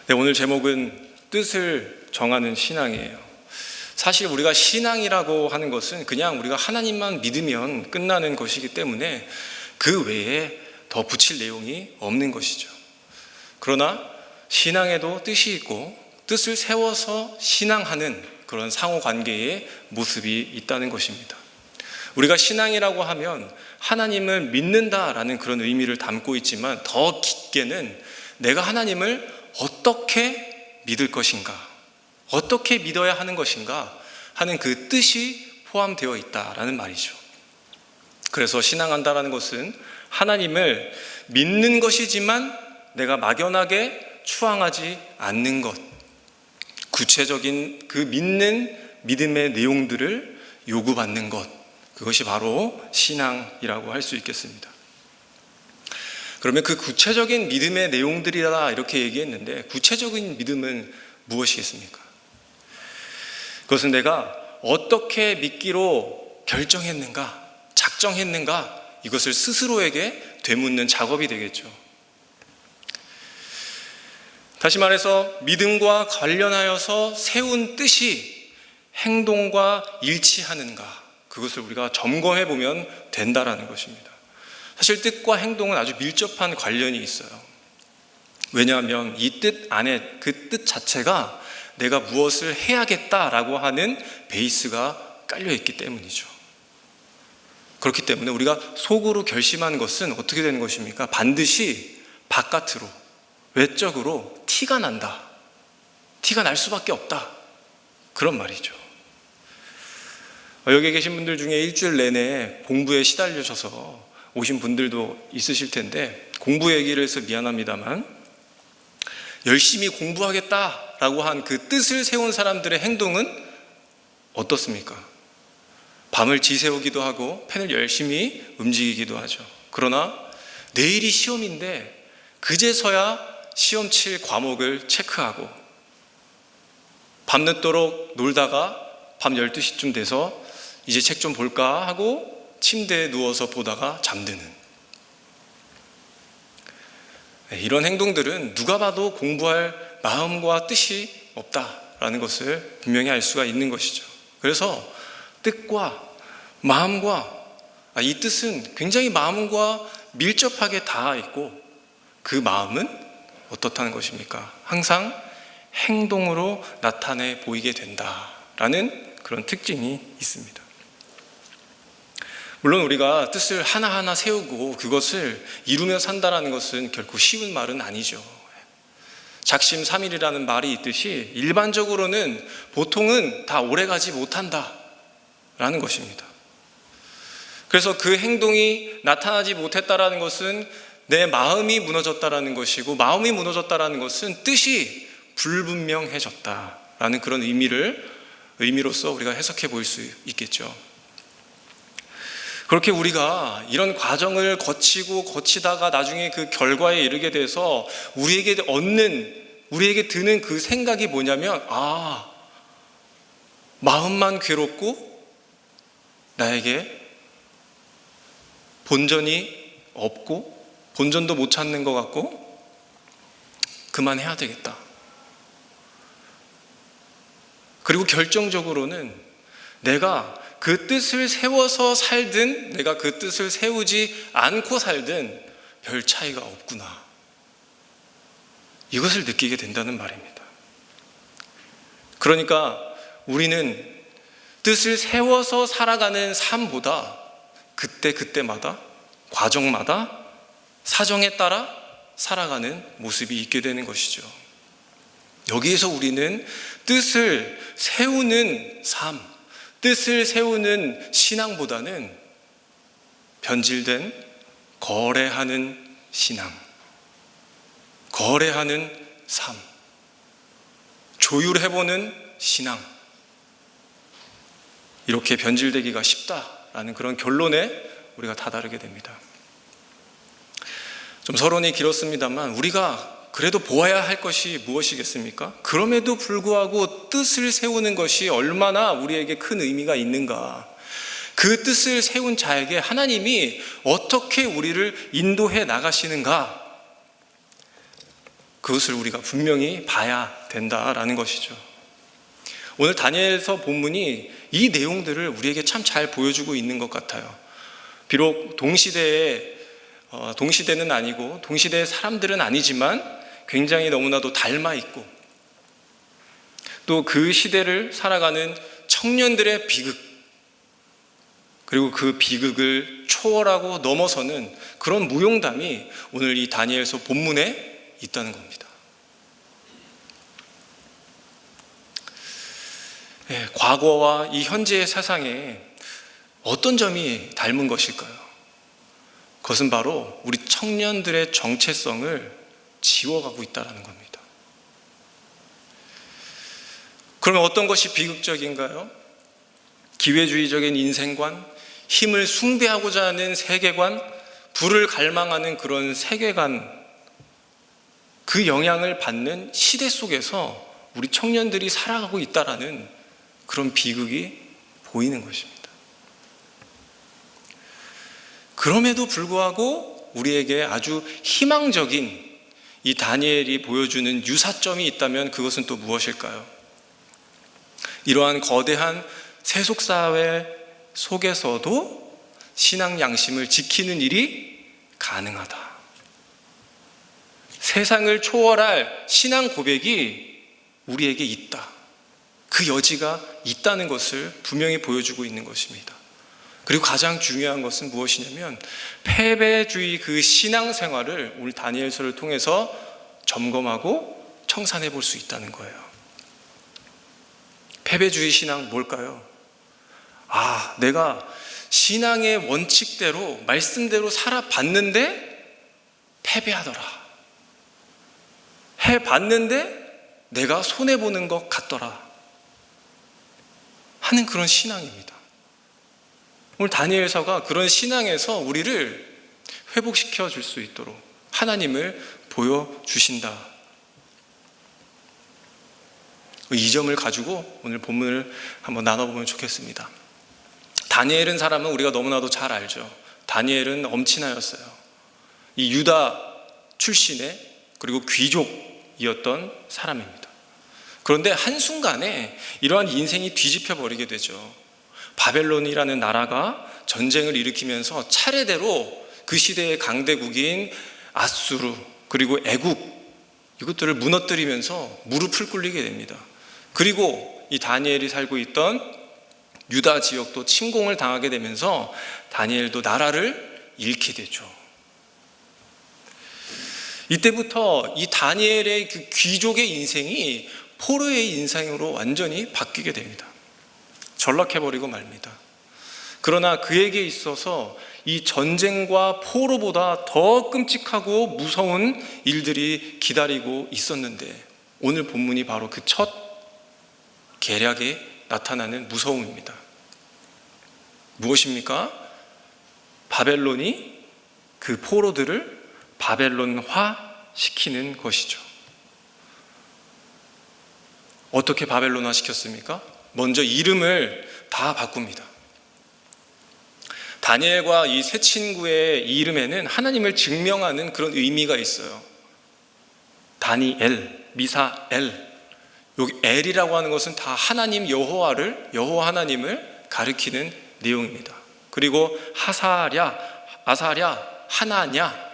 네, 오늘 제목은 뜻을 정하는 신앙이에요. 사실 우리가 신앙이라고 하는 것은 그냥 우리가 하나님만 믿으면 끝나는 것이기 때문에 그 외에 더 붙일 내용이 없는 것이죠. 그러나 신앙에도 뜻이 있고 뜻을 세워서 신앙하는 그런 상호관계의 모습이 있다는 것입니다. 우리가 신앙이라고 하면 하나님을 믿는다라는 그런 의미를 담고 있지만 더 깊게는 내가 하나님을 어떻게 믿을 것인가, 어떻게 믿어야 하는 것인가 하는 그 뜻이 포함되어 있다라는 말이죠. 그래서 신앙한다라는 것은 하나님을 믿는 것이지만 내가 막연하게 추앙하지 않는 것, 구체적인 그 믿는 믿음의 내용들을 요구받는 것, 그것이 바로 신앙이라고 할 수 있겠습니다. 그러면 그 구체적인 믿음의 내용들이라 이렇게 얘기했는데 구체적인 믿음은 무엇이겠습니까? 그것은 내가 어떻게 믿기로 결정했는가, 작정했는가, 이것을 스스로에게 되묻는 작업이 되겠죠. 다시 말해서 믿음과 관련하여서 세운 뜻이 행동과 일치하는가, 그것을 우리가 점검해 보면 된다라는 것입니다. 사실 뜻과 행동은 아주 밀접한 관련이 있어요. 왜냐하면 이 뜻 안에 그 뜻 자체가 내가 무엇을 해야겠다라고 하는 베이스가 깔려있기 때문이죠. 그렇기 때문에 우리가 속으로 결심한 것은 어떻게 되는 것입니까? 반드시 바깥으로, 외적으로 티가 난다. 티가 날 수밖에 없다. 그런 말이죠. 여기 계신 분들 중에 일주일 내내 공부에 시달리셔서 오신 분들도 있으실 텐데 공부 얘기를 해서 미안합니다만 열심히 공부하겠다라고 한 그 뜻을 세운 사람들의 행동은 어떻습니까? 밤을 지새우기도 하고 펜을 열심히 움직이기도 하죠. 그러나 내일이 시험인데 그제서야 시험 칠 과목을 체크하고 밤늦도록 놀다가 밤 12시쯤 돼서 이제 책 좀 볼까 하고 침대에 누워서 보다가 잠드는, 이런 행동들은 누가 봐도 공부할 마음과 뜻이 없다라는 것을 분명히 알 수가 있는 것이죠. 그래서 뜻과 마음과 이 뜻은 굉장히 마음과 밀접하게 닿아 있고 그 마음은 어떻다는 것입니까? 항상 행동으로 나타내 보이게 된다라는 그런 특징이 있습니다. 물론 우리가 뜻을 하나하나 세우고 그것을 이루며 산다는 것은 결코 쉬운 말은 아니죠. 작심삼일이라는 말이 있듯이 일반적으로는 보통은 다 오래가지 못한다라는 것입니다. 그래서 그 행동이 나타나지 못했다라는 것은 내 마음이 무너졌다라는 것이고, 마음이 무너졌다라는 것은 뜻이 불분명해졌다라는 그런 의미로서 우리가 해석해 볼 수 있겠죠. 그렇게 우리가 이런 과정을 거치다가 나중에 그 결과에 이르게 돼서 우리에게 드는 그 생각이 뭐냐면, 마음만 괴롭고 나에게 본전이 없고 본전도 못 찾는 것 같고 그만해야 되겠다. 그리고 결정적으로는 내가 그 뜻을 세워서 살든 내가 그 뜻을 세우지 않고 살든 별 차이가 없구나, 이것을 느끼게 된다는 말입니다. 그러니까 우리는 뜻을 세워서 살아가는 삶보다 그때마다 과정마다 사정에 따라 살아가는 모습이 있게 되는 것이죠. 여기에서 우리는 뜻을 세우는 삶, 뜻을 세우는 신앙보다는 변질된 거래하는 신앙, 거래하는 삶, 조율해보는 신앙, 이렇게 변질되기가 쉽다라는 그런 결론에 우리가 다다르게 됩니다. 좀 서론이 길었습니다만 우리가 그래도 보아야 할 것이 무엇이겠습니까? 그럼에도 불구하고 뜻을 세우는 것이 얼마나 우리에게 큰 의미가 있는가, 그 뜻을 세운 자에게 하나님이 어떻게 우리를 인도해 나가시는가, 그것을 우리가 분명히 봐야 된다라는 것이죠. 오늘 다니엘서 본문이 이 내용들을 우리에게 참 잘 보여주고 있는 것 같아요. 비록 동시대는 아니고 동시대의 사람들은 아니지만 굉장히 너무나도 닮아 있고, 또 그 시대를 살아가는 청년들의 비극, 그리고 그 비극을 초월하고 넘어서는 그런 무용담이 오늘 이 다니엘서 본문에 있다는 겁니다. 과거와 이 현재의 세상에 어떤 점이 닮은 것일까요? 그것은 바로 우리 청년들의 정체성을 지워가고 있다는 겁니다. 그러면 어떤 것이 비극적인가요? 기회주의적인 인생관, 힘을 숭배하고자 하는 세계관, 부를 갈망하는 그런 세계관, 그 영향을 받는 시대 속에서 우리 청년들이 살아가고 있다는 그런 비극이 보이는 것입니다. 그럼에도 불구하고 우리에게 아주 희망적인 이 다니엘이 보여주는 유사점이 있다면 그것은 또 무엇일까요? 이러한 거대한 세속사회 속에서도 신앙 양심을 지키는 일이 가능하다. 세상을 초월할 신앙 고백이 우리에게 있다. 그 여지가 있다는 것을 분명히 보여주고 있는 것입니다. 그리고 가장 중요한 것은 무엇이냐면 패배주의 그 신앙생활을 오늘 다니엘서를 통해서 점검하고 청산해 볼 수 있다는 거예요. 패배주의 신앙 뭘까요? 내가 신앙의 원칙대로 말씀대로 살아봤는데 패배하더라. 해봤는데 내가 손해보는 것 같더라 하는 그런 신앙입니다. 오늘 다니엘서가 그런 신앙에서 우리를 회복시켜 줄 수 있도록 하나님을 보여주신다. 이 점을 가지고 오늘 본문을 한번 나눠보면 좋겠습니다. 다니엘은 사람은 우리가 너무나도 잘 알죠. 다니엘은 엄친아였어요. 이 유다 출신의 그리고 귀족이었던 사람입니다. 그런데 한순간에 이러한 인생이 뒤집혀 버리게 되죠. 바벨론이라는 나라가 전쟁을 일으키면서 차례대로 그 시대의 강대국인 아수르 그리고 애국, 이것들을 무너뜨리면서 무릎을 꿇리게 됩니다. 그리고 이 다니엘이 살고 있던 유다 지역도 침공을 당하게 되면서 다니엘도 나라를 잃게 되죠. 이때부터 이 다니엘의 그 귀족의 인생이 포로의 인생으로 완전히 바뀌게 됩니다. 전락해버리고 말입니다. 그러나 그에게 있어서 이 전쟁과 포로보다 더 끔찍하고 무서운 일들이 기다리고 있었는데 오늘 본문이 바로 그 첫 계략에 나타나는 무서움입니다. 무엇입니까? 바벨론이 그 포로들을 바벨론화 시키는 것이죠. 어떻게 바벨론화 시켰습니까? 먼저 이름을 다 바꿉니다. 다니엘과 이 세 친구의 이 이름에는 하나님을 증명하는 그런 의미가 있어요. 다니엘, 미사엘, 여기 엘이라고 하는 것은 다 하나님 여호와 하나님을 가리키는 내용입니다. 그리고 하사랴, 아사랴, 하나냐,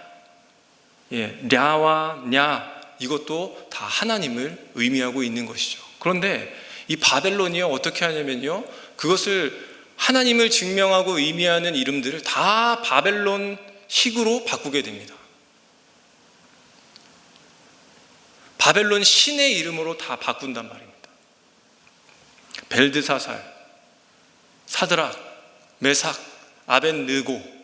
랴와 냐, 이것도 다 하나님을 의미하고 있는 것이죠. 그런데 이 바벨론이요 어떻게 하냐면요, 그것을 하나님을 증명하고 의미하는 이름들을 다 바벨론식으로 바꾸게 됩니다. 바벨론 신의 이름으로 다 바꾼단 말입니다. 벨드사살, 사드락, 메삭, 아벤느고.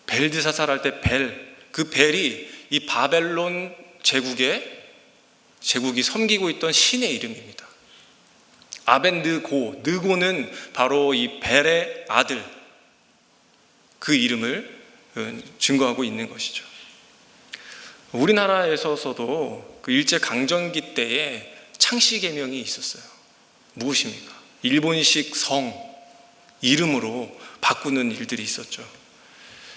벨드사살 할 때 그 벨이 이 바벨론 제국이 섬기고 있던 신의 이름입니다. 아벤느고, 느고는 바로 이 벨의 아들, 그 이름을 증거하고 있는 것이죠. 우리나라에서도 그 일제강점기 때에 창씨개명이 있었어요. 무엇입니까? 일본식 성 이름으로 바꾸는 일들이 있었죠.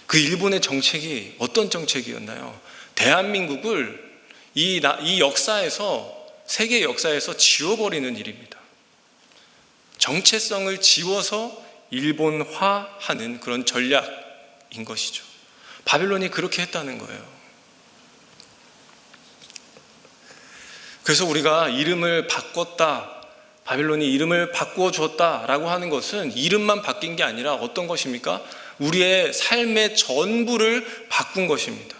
그 일본의 정책이 어떤 정책이었나요? 대한민국을 이 역사에서, 세계 역사에서 지워버리는 일입니다. 정체성을 지워서 일본화하는 그런 전략인 것이죠. 바벨론이 그렇게 했다는 거예요. 그래서 우리가 이름을 바꿨다, 바벨론이 이름을 바꾸어 주었다라고 하는 것은 이름만 바뀐 게 아니라 어떤 것입니까? 우리의 삶의 전부를 바꾼 것입니다.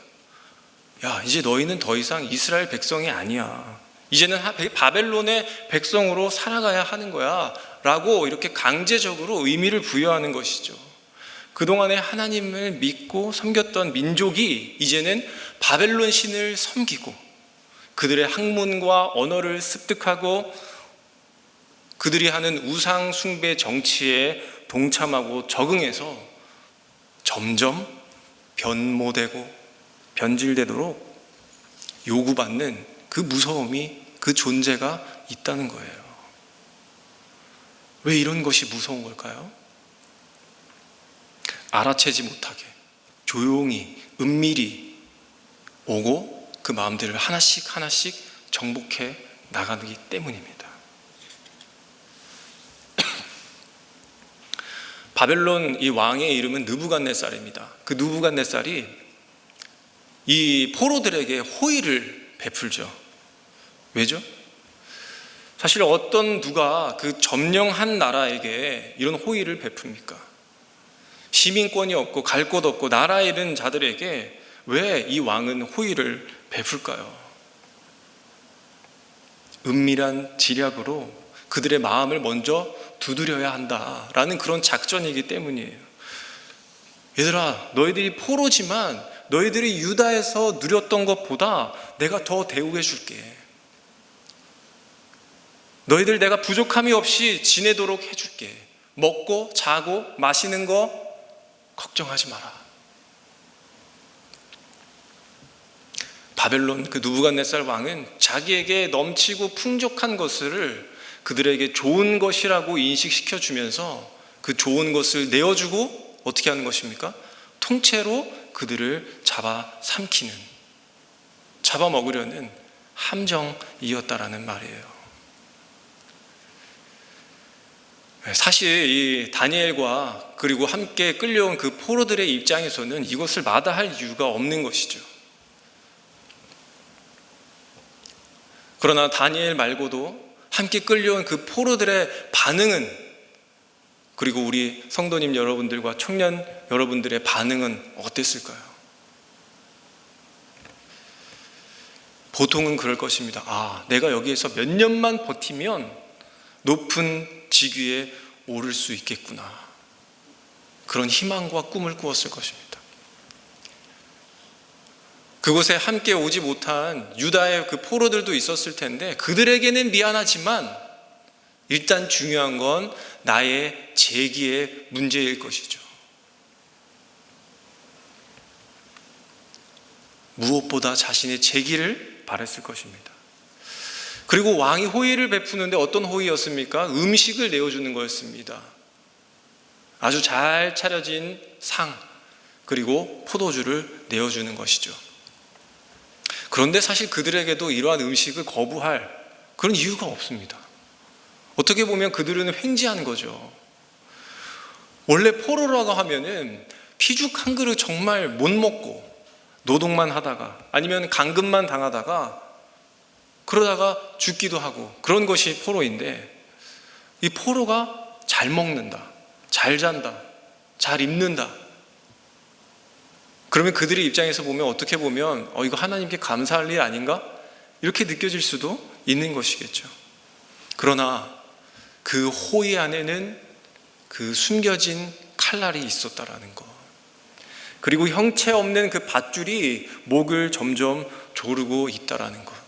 야, 이제 너희는 더 이상 이스라엘 백성이 아니야. 이제는 바벨론의 백성으로 살아가야 하는 거야 라고 이렇게 강제적으로 의미를 부여하는 것이죠. 그동안에 하나님을 믿고 섬겼던 민족이 이제는 바벨론 신을 섬기고 그들의 학문과 언어를 습득하고 그들이 하는 우상 숭배 정치에 동참하고 적응해서 점점 변모되고 변질되도록 요구받는 그 무서움이, 그 존재가 있다는 거예요. 왜 이런 것이 무서운 걸까요? 알아채지 못하게 조용히 은밀히 오고 그 마음들을 하나씩 하나씩 정복해 나가기 때문입니다. 바벨론 이 왕의 이름은 느부갓네살입니다. 그 느부갓네살이 이 포로들에게 호의를 베풀죠. 왜죠? 사실 어떤 누가 그 점령한 나라에게 이런 호의를 베풉니까? 시민권이 없고 갈 곳 없고 나라에 있는 자들에게 왜 이 왕은 호의를 베풀까요? 은밀한 지략으로 그들의 마음을 먼저 두드려야 한다라는 그런 작전이기 때문이에요. 얘들아, 너희들이 포로지만 너희들이 유다에서 누렸던 것보다 내가 더 대우해 줄게. 너희들 내가 부족함이 없이 지내도록 해줄게. 먹고 자고 마시는 거 걱정하지 마라. 바벨론 그 느부갓네살 왕은 자기에게 넘치고 풍족한 것을 그들에게 좋은 것이라고 인식시켜 주면서 그 좋은 것을 내어주고 어떻게 하는 것입니까? 통째로 그들을 잡아 삼키는, 잡아먹으려는 함정이었다라는 말이에요. 사실 이 다니엘과 그리고 함께 끌려온 그 포로들의 입장에서는 이것을 마다할 이유가 없는 것이죠. 그러나 다니엘 말고도 함께 끌려온 그 포로들의 반응은, 그리고 우리 성도님 여러분들과 청년 여러분들의 반응은 어땠을까요? 보통은 그럴 것입니다. 아, 내가 여기에서 몇 년만 버티면 높은 직위에 오를 수 있겠구나. 그런 희망과 꿈을 꾸었을 것입니다. 그곳에 함께 오지 못한 유다의 그 포로들도 있었을 텐데 그들에게는 미안하지만 일단 중요한 건 나의 재기의 문제일 것이죠. 무엇보다 자신의 재기를 바랬을 것입니다. 그리고 왕이 호의를 베푸는데 어떤 호의였습니까? 음식을 내어주는 거였습니다. 아주 잘 차려진 상, 그리고 포도주를 내어주는 것이죠. 그런데 사실 그들에게도 이러한 음식을 거부할 그런 이유가 없습니다. 어떻게 보면 그들은 횡재한 거죠. 원래 포로라고 하면은 피죽 한 그릇 정말 못 먹고 노동만 하다가 아니면 강금만 당하다가 그러다가 죽기도 하고 그런 것이 포로인데, 이 포로가 잘 먹는다, 잘 잔다, 잘 입는다. 그러면 그들의 입장에서 보면 어떻게 보면 이거 하나님께 감사할 일 아닌가? 이렇게 느껴질 수도 있는 것이겠죠. 그러나 그 호의 안에는 그 숨겨진 칼날이 있었다라는 것, 그리고 형체 없는 그 밧줄이 목을 점점 조르고 있다라는 것,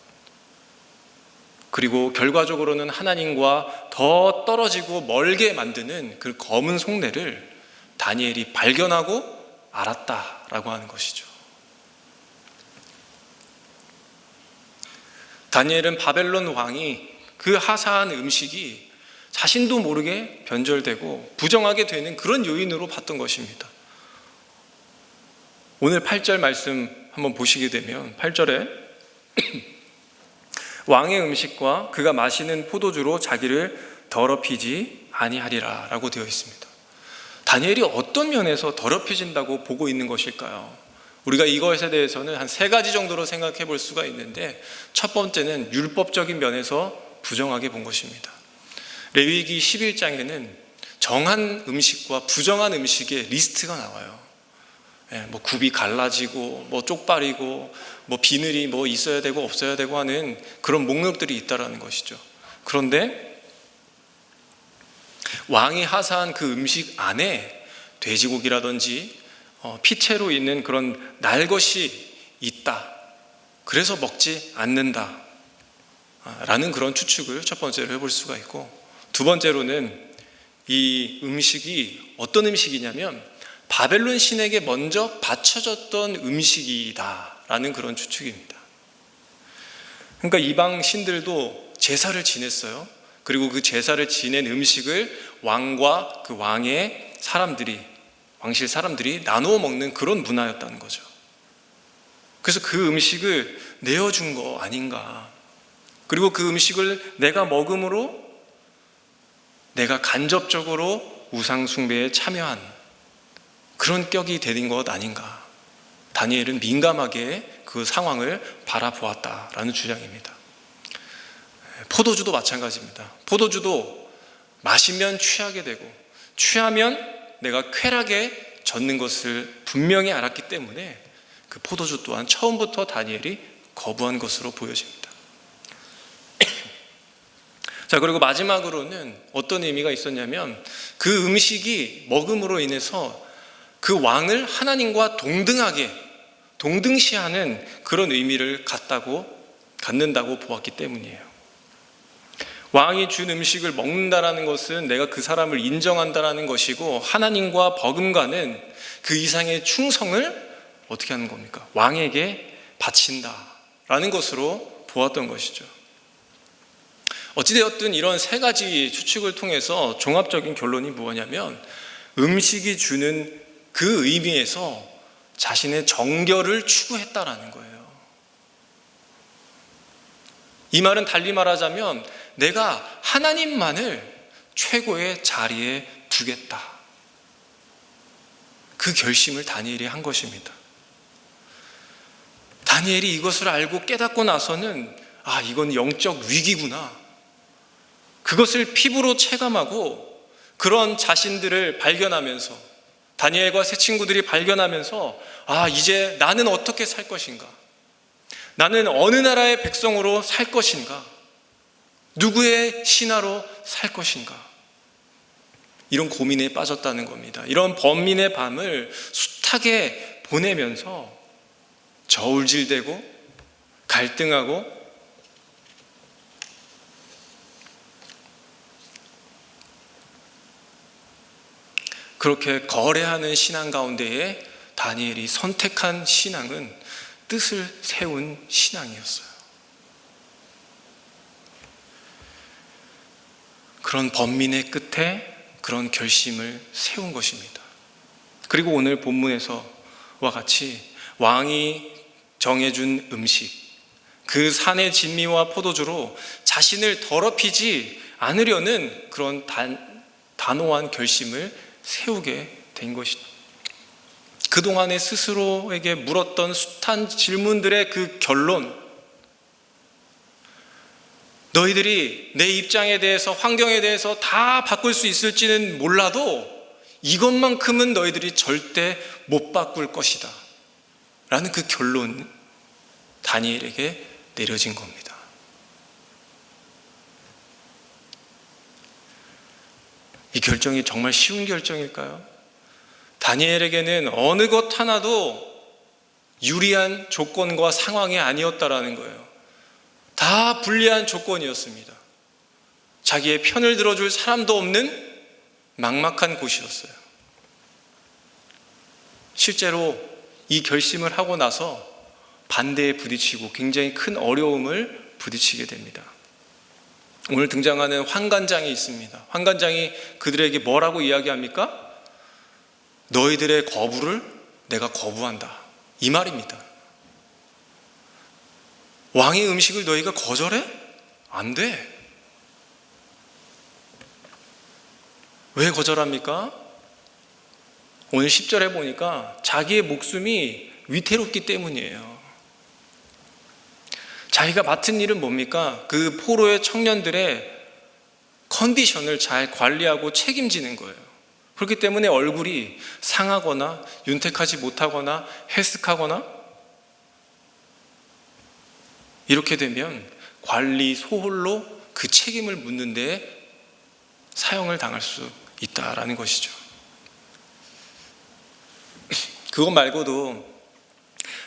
그리고 결과적으로는 하나님과 더 떨어지고 멀게 만드는 그 검은 속내를 다니엘이 발견하고 알았다라고 하는 것이죠. 다니엘은 바벨론 왕이 그 하사한 음식이 자신도 모르게 변절되고 부정하게 되는 그런 요인으로 봤던 것입니다. 오늘 8절 말씀 한번 보시게 되면 8절에 왕의 음식과 그가 마시는 포도주로 자기를 더럽히지 아니하리라 라고 되어 있습니다. 다니엘이 어떤 면에서 더럽혀진다고 보고 있는 것일까요? 우리가 이것에 대해서는 한 3가지 정도로 생각해 볼 수가 있는데, 첫 번째는 율법적인 면에서 부정하게 본 것입니다. 레위기 11장에는 정한 음식과 부정한 음식의 리스트가 나와요. 뭐 굽이 갈라지고 뭐 쪽발이고 뭐 비늘이 뭐 있어야 되고 없어야 되고 하는 그런 목록들이 있다라는 것이죠. 그런데 왕이 하사한 그 음식 안에 돼지고기라든지 피채로 있는 그런 날 것이 있다, 그래서 먹지 않는다 라는 그런 추측을 첫 번째로 해볼 수가 있고, 두 번째로는 이 음식이 어떤 음식이냐면 바벨론 신에게 먼저 바쳐졌던 음식이다 라는 그런 추측입니다. 그러니까 이방 신들도 제사를 지냈어요. 그리고 그 제사를 지낸 음식을 왕과 그 왕의 사람들이, 왕실 사람들이 나누어 먹는 그런 문화였다는 거죠. 그래서 그 음식을 내어준 거 아닌가. 그리고 그 음식을 내가 먹음으로 내가 간접적으로 우상 숭배에 참여한 그런 격이 되는 것 아닌가. 다니엘은 민감하게 그 상황을 바라보았다라는 주장입니다. 포도주도 마찬가지입니다. 포도주도 마시면 취하게 되고 취하면 내가 쾌락에 젖는 것을 분명히 알았기 때문에 그 포도주 또한 처음부터 다니엘이 거부한 것으로 보여집니다. 자, 그리고 마지막으로는 어떤 의미가 있었냐면 그 음식이 먹음으로 인해서 그 왕을 하나님과 동등시하는 그런 의미를 갖는다고 보았기 때문이에요. 왕이 준 음식을 먹는다라는 것은 내가 그 사람을 인정한다라는 것이고, 하나님과 버금가는 그 이상의 충성을 어떻게 하는 겁니까? 왕에게 바친다라는 것으로 보았던 것이죠. 어찌되었든 이런 3가지 추측을 통해서 종합적인 결론이 뭐냐면, 음식이 주는 그 의미에서 자신의 정결을 추구했다라는 거예요. 이 말은 달리 말하자면 내가 하나님만을 최고의 자리에 두겠다, 그 결심을 다니엘이 한 것입니다. 다니엘이 이것을 알고 깨닫고 나서는 이건 영적 위기구나, 그것을 피부로 체감하고 그런 자신들을 발견하면서, 다니엘과 세 친구들이 발견하면서 이제 나는 어떻게 살 것인가, 나는 어느 나라의 백성으로 살 것인가, 누구의 신하로 살 것인가, 이런 고민에 빠졌다는 겁니다. 이런 번민의 밤을 숱하게 보내면서 저울질되고 갈등하고 그렇게 거래하는 신앙 가운데에 다니엘이 선택한 신앙은 뜻을 세운 신앙이었어요. 그런 번민의 끝에 그런 결심을 세운 것입니다. 그리고 오늘 본문에서와 같이 왕이 정해준 음식, 그 산의 진미와 포도주로 자신을 더럽히지 않으려는 그런 단호한 결심을 세우게 된 것이다. 그동안에 스스로에게 물었던 숱한 질문들의 그 결론, 너희들이 내 입장에 대해서, 환경에 대해서 다 바꿀 수 있을지는 몰라도 이것만큼은 너희들이 절대 못 바꿀 것이다 라는 그 결론, 다니엘에게 내려진 겁니다. 이 결정이 정말 쉬운 결정일까요? 다니엘에게는 어느 것 하나도 유리한 조건과 상황이 아니었다라는 거예요. 다 불리한 조건이었습니다. 자기의 편을 들어줄 사람도 없는 막막한 곳이었어요. 실제로 이 결심을 하고 나서 반대에 부딪히고 굉장히 큰 어려움을 부딪히게 됩니다. 오늘 등장하는 환관장이 있습니다. 환관장이 그들에게 뭐라고 이야기합니까? 너희들의 거부를 내가 거부한다, 이 말입니다. 왕의 음식을 너희가 거절해? 안 돼. 왜 거절합니까? 오늘 10절에 보니까 자기의 목숨이 위태롭기 때문이에요. 자기가 맡은 일은 뭡니까? 그 포로의 청년들의 컨디션을 잘 관리하고 책임지는 거예요. 그렇기 때문에 얼굴이 상하거나 윤택하지 못하거나 해쓱하거나 이렇게 되면 관리 소홀로 그 책임을 묻는 데 사형을 당할 수 있다라는 것이죠. 그것 말고도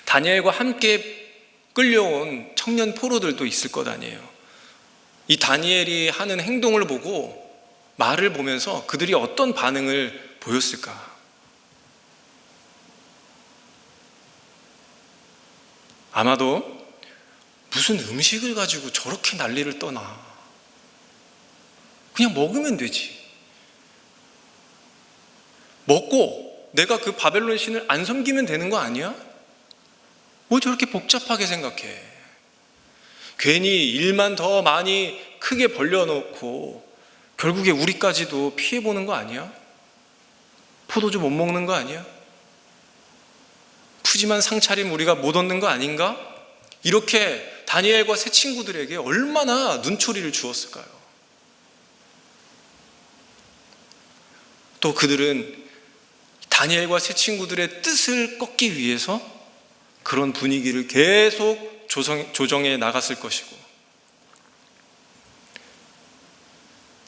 다니엘과 함께 끌려온 청년 포로들도 있을 것 아니에요. 이 다니엘이 하는 행동을 보고 말을 보면서 그들이 어떤 반응을 보였을까? 아마도 무슨 음식을 가지고 저렇게 난리를 떠나. 그냥 먹으면 되지. 먹고 내가 그 바벨론 신을 안 섬기면 되는 거 아니야? 뭐 저렇게 복잡하게 생각해. 괜히 일만 더 많이 크게 벌려놓고 결국에 우리까지도 피해보는 거 아니야? 포도주 못 먹는 거 아니야? 푸짐한 상차림 우리가 못 얻는 거 아닌가? 이렇게 다니엘과 세 친구들에게 얼마나 눈초리를 주었을까요? 또 그들은 다니엘과 세 친구들의 뜻을 꺾기 위해서 그런 분위기를 계속 조정해 나갔을 것이고,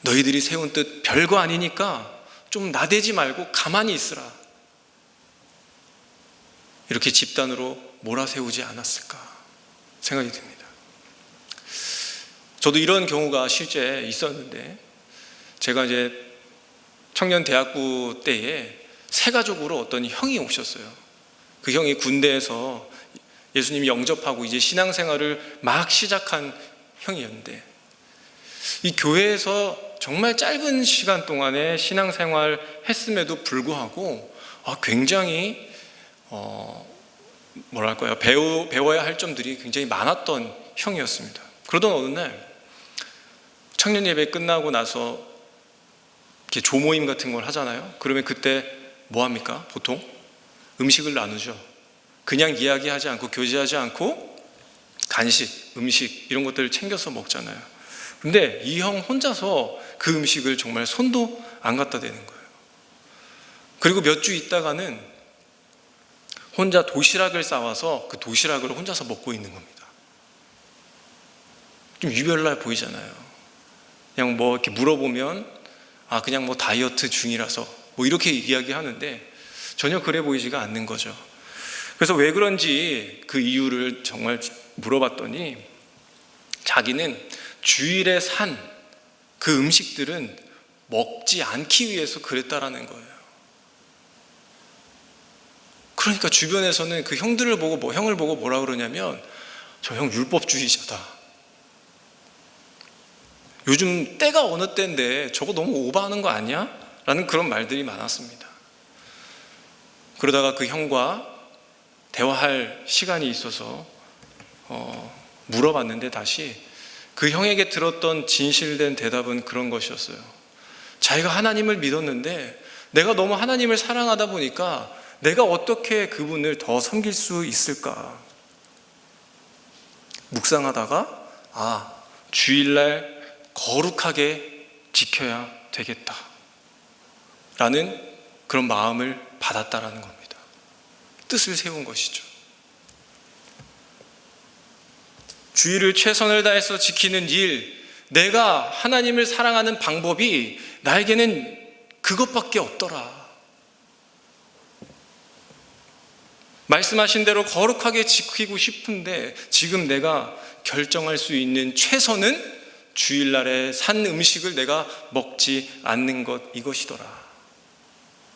너희들이 세운 뜻 별거 아니니까 좀 나대지 말고 가만히 있으라, 이렇게 집단으로 몰아세우지 않았을까 생각이 듭니다. 저도 이런 경우가 실제 있었는데, 제가 이제 청년 대학부 때에 세 가족으로 어떤 형이 오셨어요. 그 형이 군대에서 예수님 영접하고 이제 신앙생활을 막 시작한 형이었는데, 이 교회에서 정말 짧은 시간 동안에 신앙생활 했음에도 불구하고 굉장히 뭐랄까요, 배워야 할 점들이 굉장히 많았던 형이었습니다. 그러던 어느 날 청년 예배 끝나고 나서 이렇게 조모임 같은 걸 하잖아요. 그러면 그때 뭐 합니까? 보통 음식을 나누죠. 그냥 이야기하지 않고 교제하지 않고 간식, 음식 이런 것들을 챙겨서 먹잖아요. 근데 이 형 혼자서 그 음식을 정말 손도 안 갖다 대는 거예요. 그리고 몇 주 있다가는 혼자 도시락을 싸와서 그 도시락을 혼자서 먹고 있는 겁니다. 좀 유별나 보이잖아요. 그냥 뭐 이렇게 물어보면 그냥 뭐 다이어트 중이라서 뭐 이렇게 이야기하는데 전혀 그래 보이지가 않는 거죠. 그래서 왜 그런지 그 이유를 정말 물어봤더니 자기는 주일에 산 그 음식들은 먹지 않기 위해서 그랬다라는 거예요. 그러니까 주변에서는 그 형들을 보고 형을 보고 뭐라 그러냐면, 저 형 율법주의자다. 요즘 때가 어느 때인데 저거 너무 오버하는 거 아니야? 라는 그런 말들이 많았습니다. 그러다가 그 형과 대화할 시간이 있어서 물어봤는데, 다시 그 형에게 들었던 진실된 대답은 그런 것이었어요. 자기가 하나님을 믿었는데 내가 너무 하나님을 사랑하다 보니까 내가 어떻게 그분을 더 섬길 수 있을까 묵상하다가 주일날 거룩하게 지켜야 되겠다 라는 그런 마음을 받았다라는 겁니다. 뜻을 세운 것이죠. 주일을 최선을 다해서 지키는 일, 내가 하나님을 사랑하는 방법이 나에게는 그것밖에 없더라. 말씀하신 대로 거룩하게 지키고 싶은데 지금 내가 결정할 수 있는 최선은 주일날에 산 음식을 내가 먹지 않는 것, 이것이더라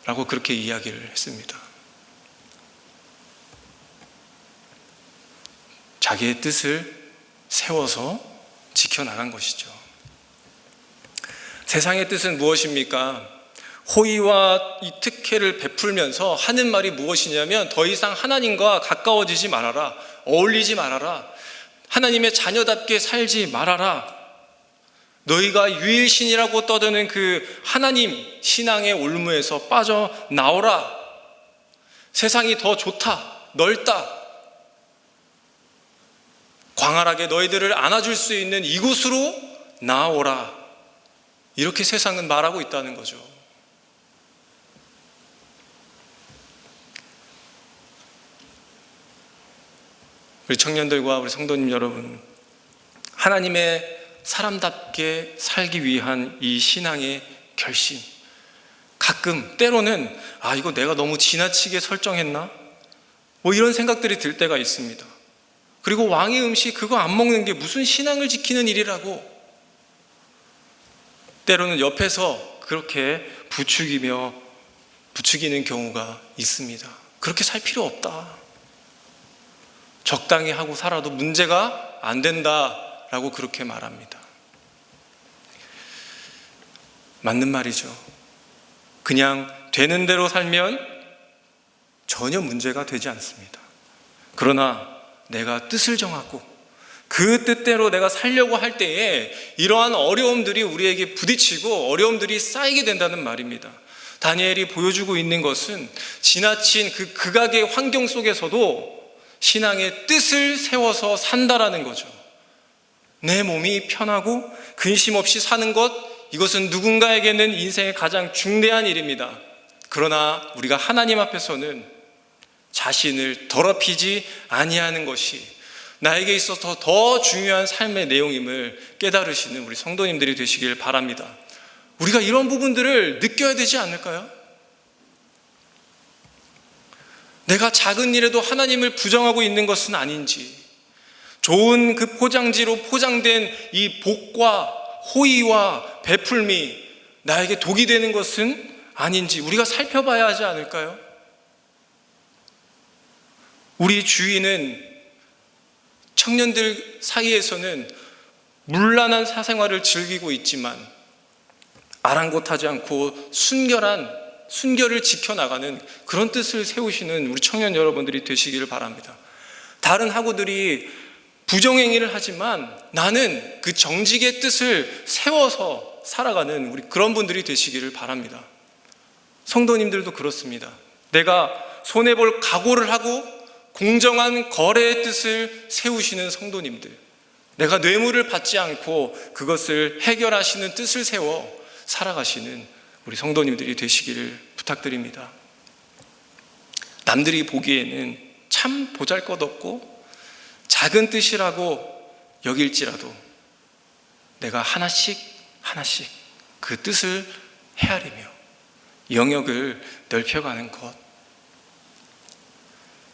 라고 그렇게 이야기를 했습니다. 자기의 뜻을 세워서 지켜나간 것이죠. 세상의 뜻은 무엇입니까? 호의와 이 특혜를 베풀면서 하는 말이 무엇이냐면, 더 이상 하나님과 가까워지지 말아라, 어울리지 말아라, 하나님의 자녀답게 살지 말아라. 너희가 유일신이라고 떠드는 그 하나님 신앙의 올무에서 빠져나오라. 세상이 더 좋다, 넓다, 광활하게 너희들을 안아줄 수 있는 이곳으로 나오라. 이렇게 세상은 말하고 있다는 거죠. 우리 청년들과 우리 성도님 여러분, 하나님의 사람답게 살기 위한 이 신앙의 결심, 가끔 때로는 이거 내가 너무 지나치게 설정했나? 이런 생각들이 들 때가 있습니다. 그리고 왕의 음식 그거 안 먹는 게 무슨 신앙을 지키는 일이라고 때로는 옆에서 그렇게 부추기는 경우가 있습니다. 그렇게 살 필요 없다. 적당히 하고 살아도 문제가 안 된다라고 그렇게 말합니다. 맞는 말이죠. 그냥 되는 대로 살면 전혀 문제가 되지 않습니다. 그러나 내가 뜻을 정하고 그 뜻대로 내가 살려고 할 때에 이러한 어려움들이 우리에게 부딪히고 어려움들이 쌓이게 된다는 말입니다. 다니엘이 보여주고 있는 것은 지나친 그 극악의 환경 속에서도 신앙의 뜻을 세워서 산다라는 거죠. 내 몸이 편하고 근심 없이 사는 것, 이것은 누군가에게는 인생의 가장 중대한 일입니다. 그러나 우리가 하나님 앞에서는 자신을 더럽히지 아니하는 것이 나에게 있어서 더 중요한 삶의 내용임을 깨달으시는 우리 성도님들이 되시길 바랍니다. 우리가 이런 부분들을 느껴야 되지 않을까요? 내가 작은 일에도 하나님을 부정하고 있는 것은 아닌지, 좋은 그 포장지로 포장된 이 복과 호의와 베풀미 나에게 독이 되는 것은 아닌지 우리가 살펴봐야 하지 않을까요? 우리 주위는 청년들 사이에서는 문란한 사생활을 즐기고 있지만 아랑곳하지 않고 순결을 지켜나가는 그런 뜻을 세우시는 우리 청년 여러분들이 되시기를 바랍니다. 다른 학우들이 부정행위를 하지만 나는 그 정직의 뜻을 세워서 살아가는 우리 그런 분들이 되시기를 바랍니다. 성도님들도 그렇습니다. 내가 손해볼 각오를 하고 공정한 거래의 뜻을 세우시는 성도님들, 내가 뇌물을 받지 않고 그것을 해결하시는 뜻을 세워 살아가시는 우리 성도님들이 되시기를 부탁드립니다. 남들이 보기에는 참 보잘것없고 작은 뜻이라고 여길지라도 내가 하나씩 그 뜻을 헤아리며 영역을 넓혀가는 것,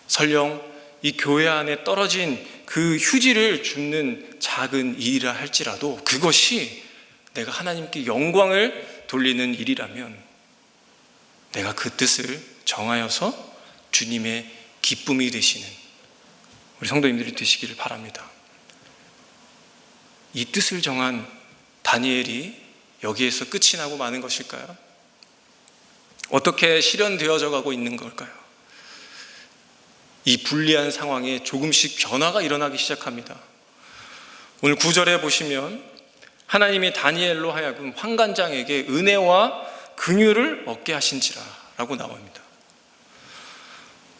설령 이 교회 안에 떨어진 그 휴지를 줍는 작은 일이라 할지라도 그것이 내가 하나님께 영광을 돌리는 일이라면 내가 그 뜻을 정하여서 주님의 기쁨이 되시는 우리 성도님들이 되시기를 바랍니다. 이 뜻을 정한 다니엘이 여기에서 끝이 나고 마는 것일까요? 어떻게 실현되어져 가고 있는 걸까요? 이 불리한 상황에 조금씩 변화가 일어나기 시작합니다. 오늘 9절에 보시면 하나님이 다니엘로 하여금 환관장에게 은혜와 긍휼을 얻게 하신지라 라고 나옵니다.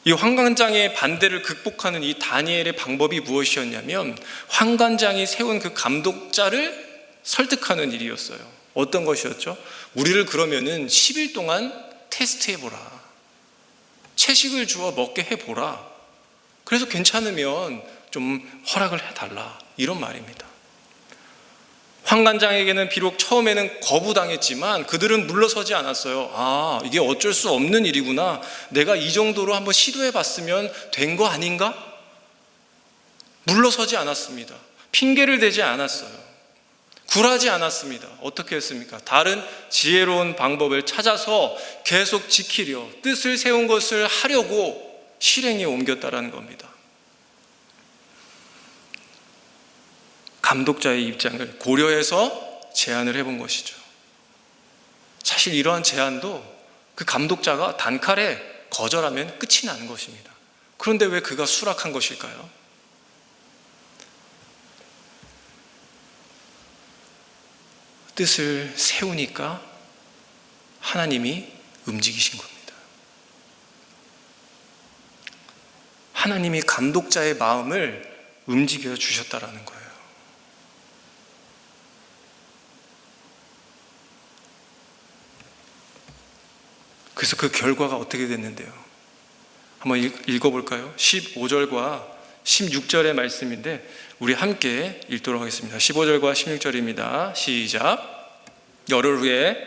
이 환관장의 반대를 극복하는 이 다니엘의 방법이 무엇이었냐면 환관장이 세운 그 감독자를 설득하는 일이었어요. 어떤 것이었죠? 우리를 그러면은 10일 동안 테스트해보라. 채식을 주어 먹게 해보라. 그래서 괜찮으면 좀 허락을 해달라. 이런 말입니다. 환관장에게는 비록 처음에는 거부당했지만 그들은 물러서지 않았어요. 이게 어쩔 수 없는 일이구나. 내가 이 정도로 한번 시도해봤으면 된 거 아닌가? 물러서지 않았습니다. 핑계를 대지 않았어요. 굴하지 않았습니다. 어떻게 했습니까? 다른 지혜로운 방법을 찾아서 계속 지키려 뜻을 세운 것을 하려고 실행에 옮겼다라는 겁니다. 감독자의 입장을 고려해서 제안을 해본 것이죠. 사실 이러한 제안도 그 감독자가 단칼에 거절하면 끝이 나는 것입니다. 그런데 왜 그가 수락한 것일까요? 뜻을 세우니까 하나님이 움직이신 겁니다. 하나님이 감독자의 마음을 움직여 주셨다라는 거예요. 그래서 그 결과가 어떻게 됐는데요? 한번 읽어볼까요? 15절과 16절의 말씀인데 우리 함께 읽도록 하겠습니다. 15절과 16절입니다. 시작. 열흘 후에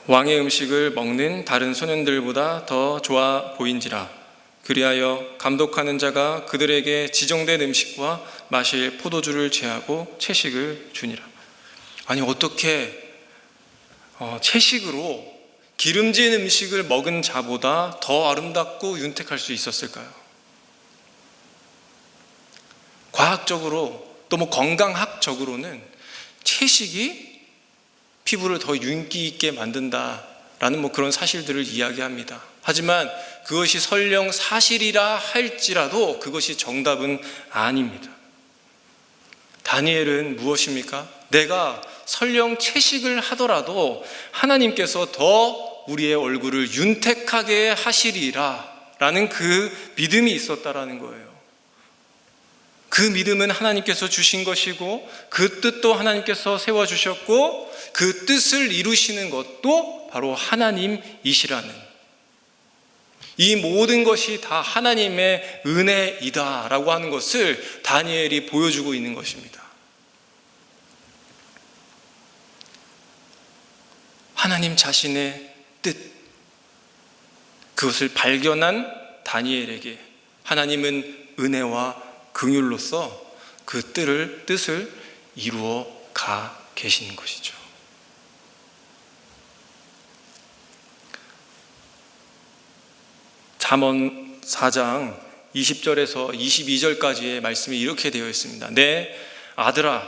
왕의 음식을 먹는 다른 소년들보다 더 좋아 보인지라. 그리하여 감독하는 자가 그들에게 지정된 음식과 마실 포도주를 제하고 채식을 주니라. 아니 어떻게 채식으로 기름진 음식을 먹은 자보다 더 아름답고 윤택할 수 있었을까요? 과학적으로 또 건강학적으로는 채식이 피부를 더 윤기 있게 만든다라는 그런 사실들을 이야기합니다. 하지만 그것이 설령 사실이라 할지라도 그것이 정답은 아닙니다. 다니엘은 무엇입니까? 내가 설령 채식을 하더라도 하나님께서 더 우리의 얼굴을 윤택하게 하시리라 라는 그 믿음이 있었다라는 거예요. 그 믿음은 하나님께서 주신 것이고 그 뜻도 하나님께서 세워주셨고 그 뜻을 이루시는 것도 바로 하나님이시라는, 이 모든 것이 다 하나님의 은혜이다라고 하는 것을 다니엘이 보여주고 있는 것입니다. 하나님 자신의 뜻, 그것을 발견한 다니엘에게 하나님은 은혜와 긍휼로서 그 뜻을 이루어 가 계시는 것이죠. 잠언 4장 20절에서 22절까지의 말씀이 이렇게 되어 있습니다. 내 아들아,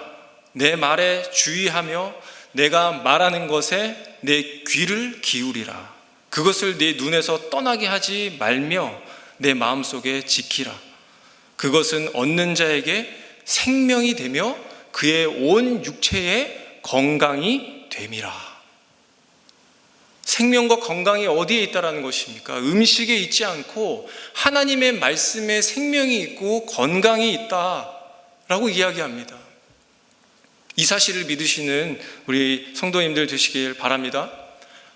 내 말에 주의하며 내가 말하는 것에 내 귀를 기울이라. 그것을 네 눈에서 떠나게 하지 말며 내 마음속에 지키라. 그것은 얻는 자에게 생명이 되며 그의 온 육체에 건강이 됨이라. 생명과 건강이 어디에 있다라는 것입니까? 음식에 있지 않고 하나님의 말씀에 생명이 있고 건강이 있다라고 이야기합니다. 이 사실을 믿으시는 우리 성도님들 되시길 바랍니다.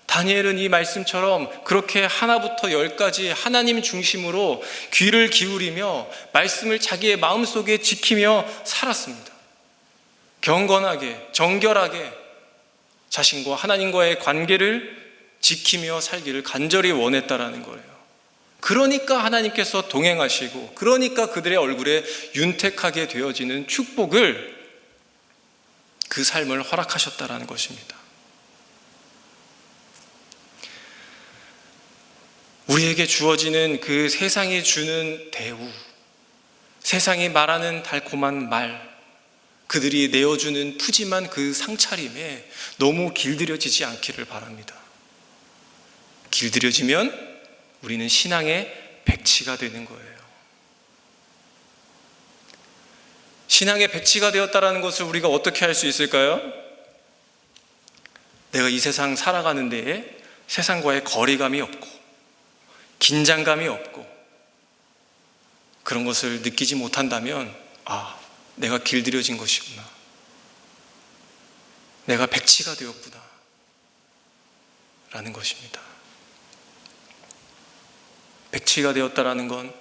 다니엘은 이 말씀처럼 그렇게 하나부터 열까지 하나님 중심으로 귀를 기울이며 말씀을 자기의 마음속에 지키며 살았습니다. 경건하게, 정결하게 자신과 하나님과의 관계를 지키며 살기를 간절히 원했다라는 거예요. 그러니까 하나님께서 동행하시고, 그러니까 그들의 얼굴에 윤택하게 되어지는 축복을, 그 삶을 허락하셨다라는 것입니다. 우리에게 주어지는 그 세상이 주는 대우, 세상이 말하는 달콤한 말, 그들이 내어주는 푸짐한 그 상차림에 너무 길들여지지 않기를 바랍니다. 길들여지면 우리는 신앙의 백치가 되는 거예요. 신앙의 백치가 되었다는 것을 우리가 어떻게 할 수 있을까요? 내가 이 세상 살아가는 데에 세상과의 거리감이 없고 긴장감이 없고 그런 것을 느끼지 못한다면, 내가 길들여진 것이구나, 내가 백치가 되었구나 라는 것입니다. 백치가 되었다라는 건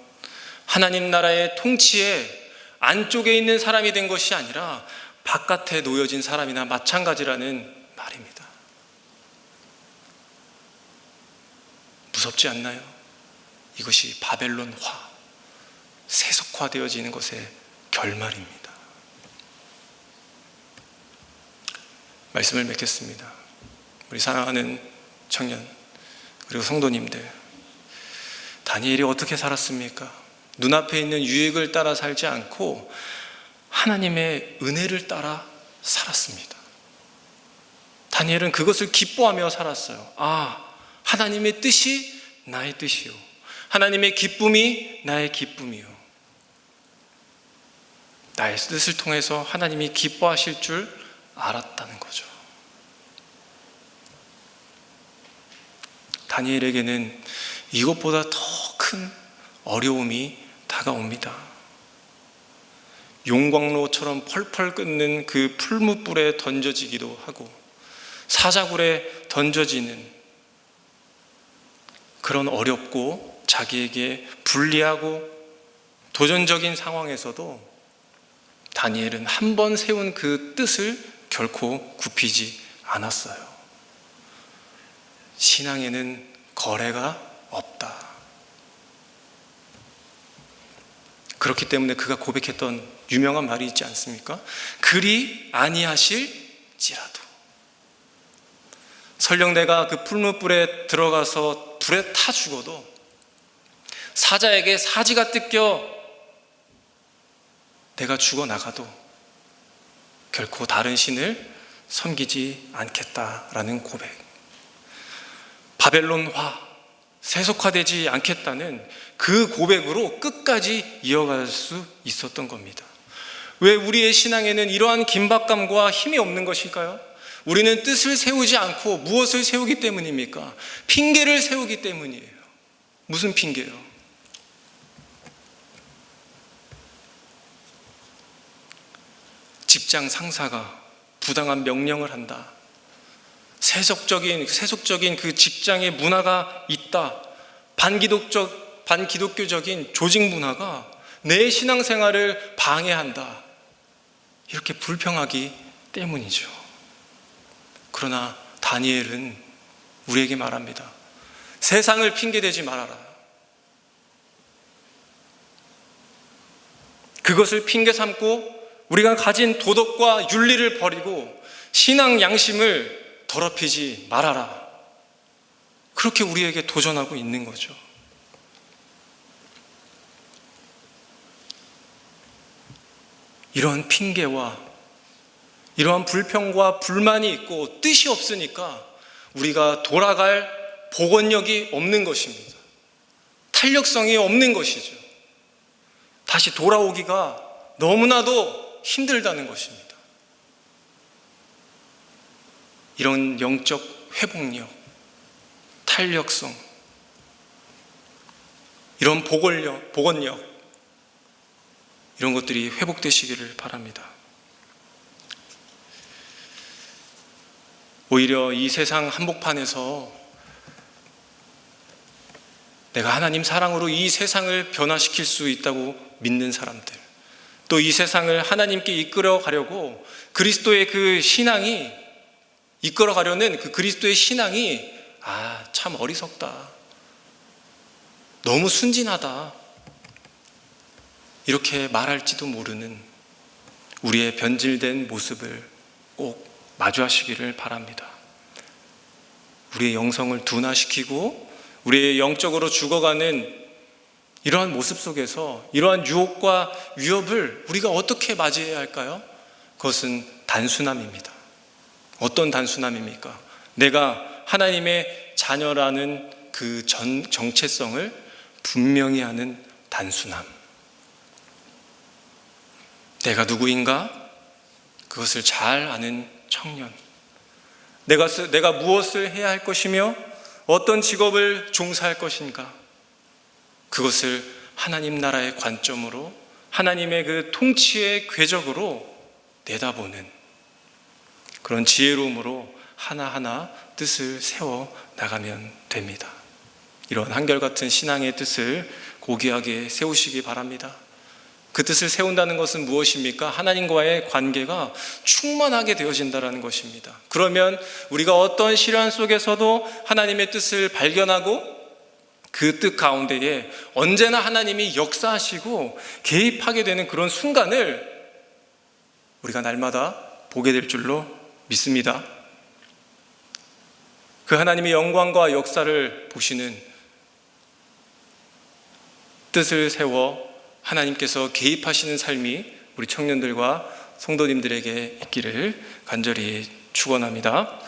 하나님 나라의 통치에 안쪽에 있는 사람이 된 것이 아니라 바깥에 놓여진 사람이나 마찬가지라는 말입니다. 무섭지 않나요? 이것이 바벨론화, 세속화되어지는 것의 결말입니다. 말씀을 맺겠습니다. 우리 사랑하는 청년 그리고 성도님들, 다니엘이 어떻게 살았습니까? 눈앞에 있는 유익을 따라 살지 않고 하나님의 은혜를 따라 살았습니다. 다니엘은 그것을 기뻐하며 살았어요. 하나님의 뜻이 나의 뜻이요, 하나님의 기쁨이 나의 기쁨이요. 나의 뜻을 통해서 하나님이 기뻐하실 줄 알았다는 거죠. 다니엘에게는 이것보다 더 큰 어려움이 다가옵니다. 용광로처럼 펄펄 끓는 그 풀무불에 던져지기도 하고 사자굴에 던져지는 그런 어렵고 자기에게 불리하고 도전적인 상황에서도 다니엘은 한 번 세운 그 뜻을 결코 굽히지 않았어요. 신앙에는 거래가 없다. 그렇기 때문에 그가 고백했던 유명한 말이 있지 않습니까? 그리 아니하실지라도. 설령 내가 그 풀무불에 들어가서 불에 타 죽어도, 사자에게 사지가 뜯겨 내가 죽어나가도 결코 다른 신을 섬기지 않겠다라는 고백. 바벨론화, 세속화되지 않겠다는 그 고백으로 끝까지 이어갈 수 있었던 겁니다. 왜 우리의 신앙에는 이러한 긴박감과 힘이 없는 것일까요? 우리는 뜻을 세우지 않고 무엇을 세우기 때문입니까? 핑계를 세우기 때문이에요. 무슨 핑계요? 직장 상사가 부당한 명령을 한다. 세속적인 그 직장의 문화가 있다. 반기독교적인 조직 문화가 내 신앙생활을 방해한다. 이렇게 불평하기 때문이죠. 그러나 다니엘은 우리에게 말합니다. 세상을 핑계대지 말아라. 그것을 핑계 삼고 우리가 가진 도덕과 윤리를 버리고 신앙 양심을 더럽히지 말아라. 그렇게 우리에게 도전하고 있는 거죠. 이러한 핑계와 이러한 불평과 불만이 있고 뜻이 없으니까 우리가 돌아갈 복원력이 없는 것입니다. 탄력성이 없는 것이죠. 다시 돌아오기가 너무나도 힘들다는 것입니다. 이런 영적 회복력, 탄력성, 이런 복원력, 이런 것들이 회복되시기를 바랍니다. 오히려 이 세상 한복판에서 내가 하나님 사랑으로 이 세상을 변화시킬 수 있다고 믿는 사람들, 또 이 세상을 하나님께 이끌어 가려고 그리스도의 그 신앙이 이끌어 가려는 그 그리스도의 신앙이 참 어리석다, 너무 순진하다, 이렇게 말할지도 모르는 우리의 변질된 모습을 꼭 마주하시기를 바랍니다. 우리의 영성을 둔화시키고 우리의 영적으로 죽어가는 이러한 모습 속에서 이러한 유혹과 위협을 우리가 어떻게 맞이해야 할까요? 그것은 단순함입니다. 어떤 단순함입니까? 내가 하나님의 자녀라는 그 정체성을 분명히 하는 단순함. 내가 누구인가? 그것을 잘 아는 청년. 내가 무엇을 해야 할 것이며 어떤 직업을 종사할 것인가? 그것을 하나님 나라의 관점으로, 하나님의 그 통치의 궤적으로 내다보는 그런 지혜로움으로 하나하나 뜻을 세워 나가면 됩니다. 이런 한결같은 신앙의 뜻을 고귀하게 세우시기 바랍니다. 그 뜻을 세운다는 것은 무엇입니까? 하나님과의 관계가 충만하게 되어진다는 것입니다. 그러면 우리가 어떤 시련 속에서도 하나님의 뜻을 발견하고 그 뜻 가운데에 언제나 하나님이 역사하시고 개입하게 되는 그런 순간을 우리가 날마다 보게 될 줄로 믿습니다. 그 하나님의 영광과 역사를 보시는, 뜻을 세워 하나님께서 개입하시는 삶이 우리 청년들과 성도님들에게 있기를 간절히 축원합니다.